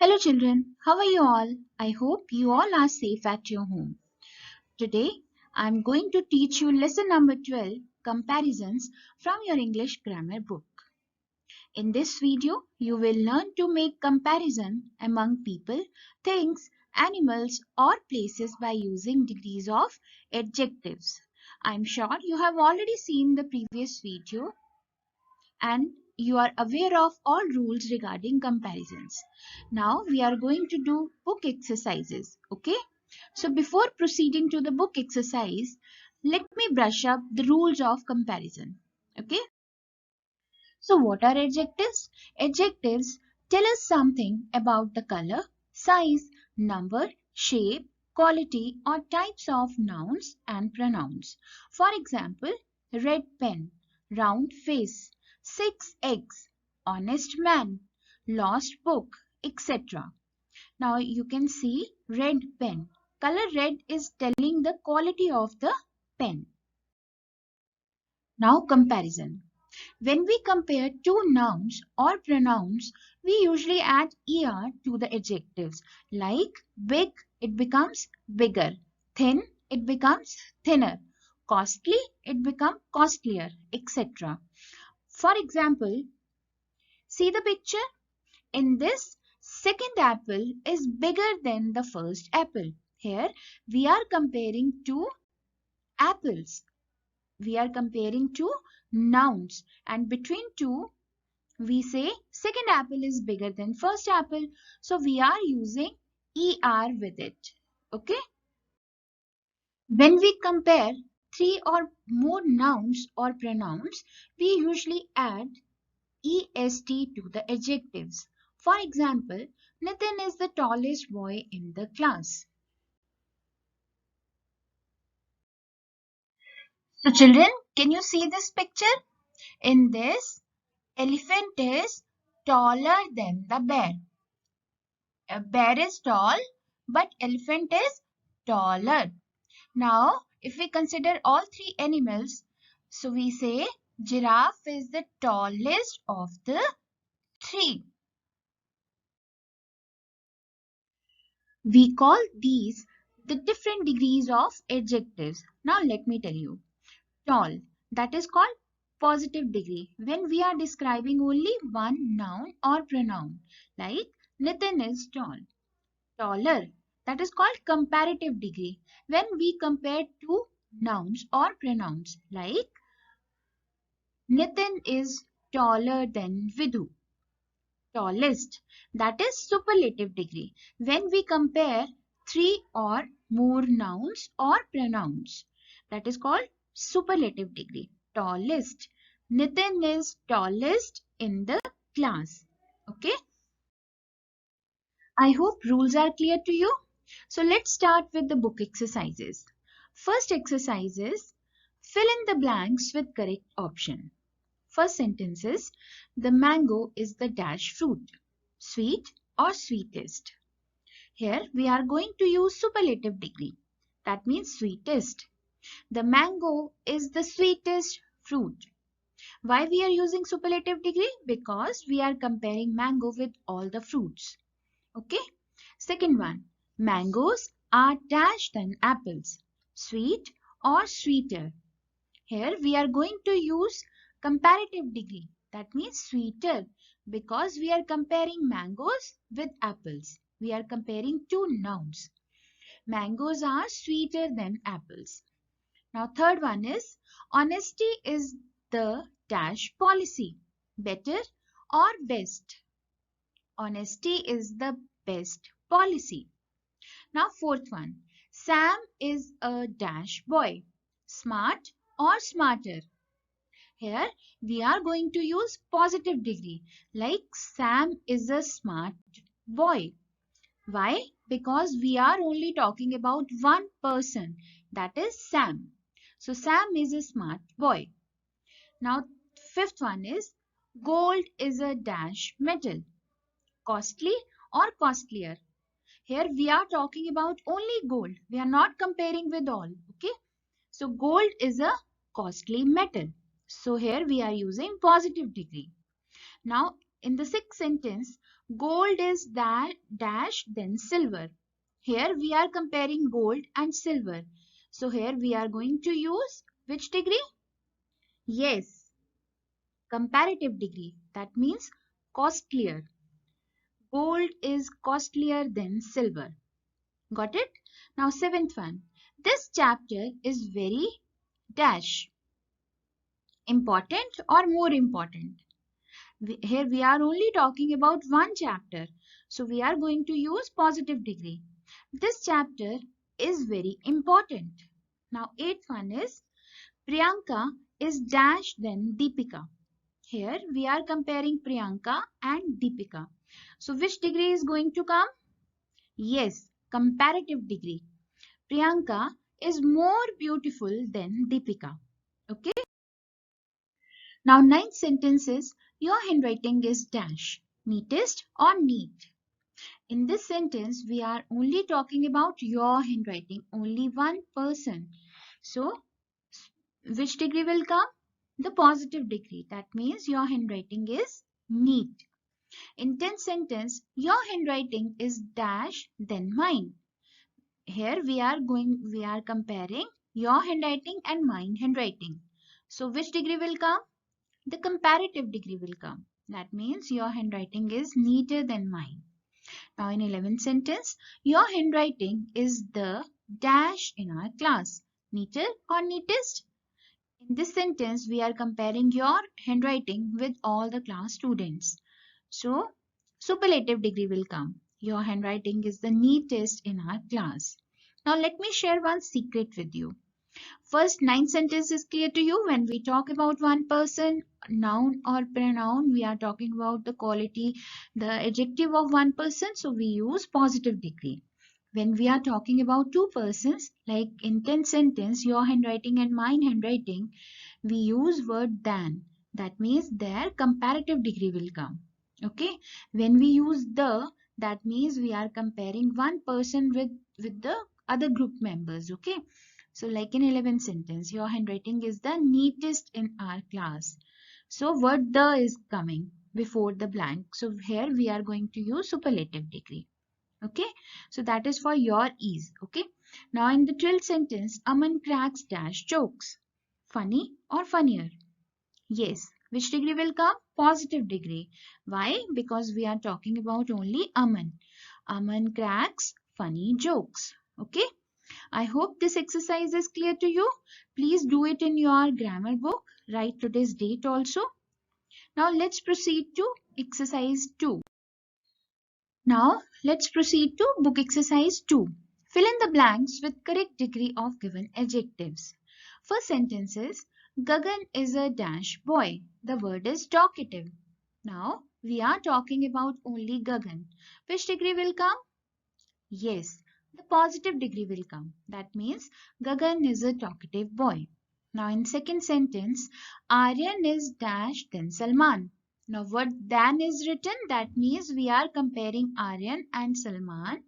Hello children, how are you all? I hope you all are safe at your home. Today I'm going to teach you lesson number 12, comparisons from your English grammar book. In this video, you will learn to make comparison among people, things, animals or places by using degrees of adjectives. I'm sure you have already seen the previous video and you are aware of all rules regarding comparisons. Now we are going to do book exercises. Okay. So before proceeding to the book exercise, let me brush up the rules of comparison. Okay. So what are adjectives? Adjectives tell us something about the color, size, number, shape, quality or types of nouns and pronouns. For example, red pen, round face, 6 eggs, honest man, lost book, etc. Now you can see red pen. Color red is telling the quality of the pen. Now comparison. When we compare two nouns or pronouns, we usually add er to the adjectives. Like big, it becomes bigger. Thin, it becomes thinner. Costly, it becomes costlier, etc. For example, see the picture? In this, second apple is bigger than the first apple. Here, we are comparing two apples. We are comparing two nouns, and between two we say second apple is bigger than first apple, so we are using er with it. Okay. When we compare three or more nouns or pronouns, we usually add est to the adjectives. For example, Nitin is the tallest boy in the class. So children, can you see this picture? In this, elephant is taller than the bear. A bear is tall, but elephant is taller. Now, if we consider all three animals, so we say giraffe is the tallest of the three. We call these the different degrees of adjectives. Now, let me tell you. Tall, that is called positive degree when we are describing only one noun or pronoun. Like Nitin is tall. Taller, that is called comparative degree when we compare two nouns or pronouns. Like Nitin is taller than Vidhu. Tallest, that is superlative degree when we compare three or more nouns or pronouns. That is called superlative degree. Tallest. Nitin is tallest in the class. Okay. I hope rules are clear to you. So let's start with the book exercises. First exercise is fill in the blanks with correct option. First sentence is the mango is the dash fruit. Sweet or sweetest. Here we are going to use superlative degree. That means sweetest. The mango is the sweetest fruit. Why we are using superlative degree? Because we are comparing mango with all the fruits. Okay. Second one, mangoes are dash than apples, sweet or sweeter. Here we are going to use comparative degree, that means sweeter, because we are comparing mangoes with apples. We are comparing two nouns. Mangoes are sweeter than apples. Now third one is honesty is the dash policy, better or best. Honesty is the best policy. Now fourth one. Sam is a dash boy. Smart or smarter. Here we are going to use positive degree. Like Sam is a smart boy. Why? Because we are only talking about one person. That is Sam. So Sam is a smart boy. Now fifth one is gold is a dash metal. Costly or costlier. Here we are talking about only gold. We are not comparing with all. Okay. So gold is a costly metal. So here we are using positive degree. Now in the sixth sentence, gold is that dash then silver. Here we are comparing gold and silver. So here we are going to use which degree? Yes, comparative degree. That means costlier. Gold is costlier than silver. Got it? Now seventh one. This chapter is very dash important or more important. Here we are only talking about one chapter. So we are going to use positive degree. This chapter is very important. Now eighth one is Priyanka is dash than Deepika. Here we are comparing Priyanka and Deepika. So which degree is going to come? Yes, comparative degree. Priyanka is more beautiful than Deepika. Okay. Now ninth sentence is your handwriting is dash, neatest or neat. In this sentence, we are only talking about your handwriting, only one person. So, which degree will come? The positive degree. That means your handwriting is neat. In 10th sentence, your handwriting is dash then mine. Here we are comparing your handwriting and mine handwriting. So, which degree will come? The comparative degree will come. That means your handwriting is neater than mine. Now in 11th sentence, your handwriting is the dash in our class. Neater or neatest? In this sentence, we are comparing your handwriting with all the class students. So, superlative degree will come. Your handwriting is the neatest in our class. Now let me share one secret with you. First 9 sentence is clear to you. When we talk about one person, noun or pronoun, we are talking about the quality, the adjective of one person. So we use positive degree. When we are talking about two persons, like in 10th sentence, your handwriting and mine handwriting, we use word than. That means their comparative degree will come. Okay. When we use the, that means we are comparing one person with the other group members. Okay. So like in 11th sentence, your handwriting is the neatest in our class. So word the is coming before the blank. So here we are going to use superlative degree. Okay. So that is for your ease. Okay. Now in the 12th sentence, Aman cracks dash jokes. Funny or funnier? Yes. Which degree will come? Positive degree. Why? Because we are talking about only Aman. Aman cracks funny jokes. Okay. I hope this exercise is clear to you. Please do it in your grammar book. Write today's date also. Now let's proceed to exercise 2. Now let's proceed to book exercise 2. Fill in the blanks with correct degree of given adjectives. First sentence is Gagan is a dash boy. The word is talkative. Now we are talking about only Gagan. Which degree will come? Yes, the positive degree will come. That means Gagan is a talkative boy. Now in second sentence, Aryan is dash then Salman. Now what then is written, that means we are comparing Aryan and Salman.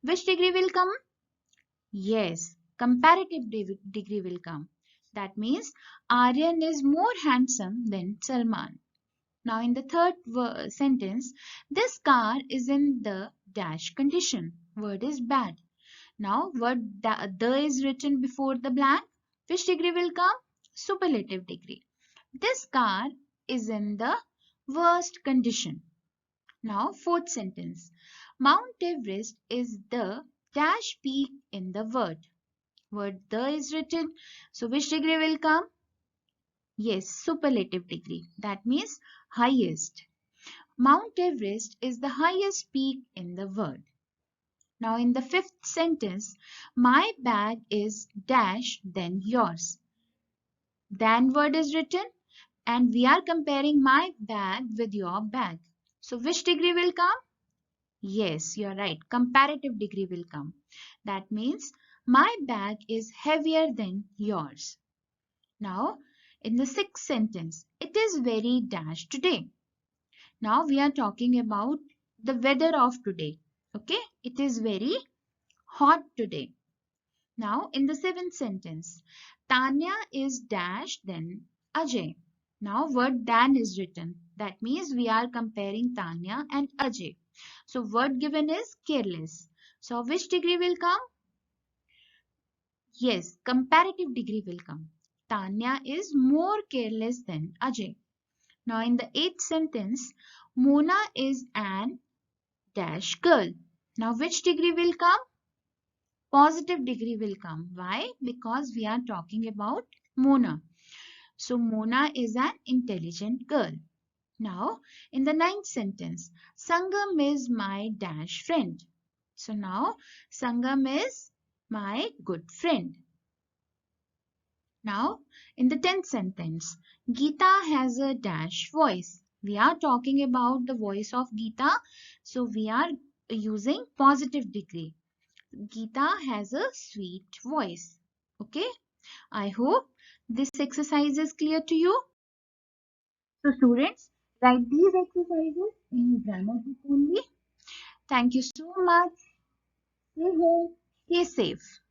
Which degree will come? Yes, comparative degree will come. That means Aryan is more handsome than Salman. Now in the third sentence, this car is in the dash condition. Word is bad. Now word the is written before the blank. Which degree will come? Superlative degree. This car is in the worst condition. Now fourth sentence. Mount Everest is the dash peak in the word. Word the is written. So which degree will come? Yes, superlative degree. That means highest. Mount Everest is the highest peak in the world. Now in the fifth sentence, my bag is dash then yours. Then word is written and we are comparing my bag with your bag. So which degree will come? Yes, you are right. Comparative degree will come. That means my bag is heavier than yours. Now in the sixth sentence, it is very dash today. Now we are talking about the weather of today. Okay, it is very hot today. Now in the seventh sentence, Tanya is dash then Ajay. Now word than is written. That means we are comparing Tanya and Ajay. So word given is careless. So which degree will come? Yes, comparative degree will come. Tanya is more careless than Ajay. Now in the eighth sentence, Mona is an dash girl. Now which degree will come? Positive degree will come. Why? Because we are talking about Mona. So Mona is an intelligent girl. Now in the ninth sentence, Sangam is my dash friend. So now Sangam is my good friend. Now in the 10th sentence, Geeta has a dash voice. We are talking about the voice of Geeta. So we are using positive degree. Geeta has a sweet voice. Okay. I hope this exercise is clear to you. So students, write these exercises in grammar book only. Thank you so much. Stay home. Stay safe.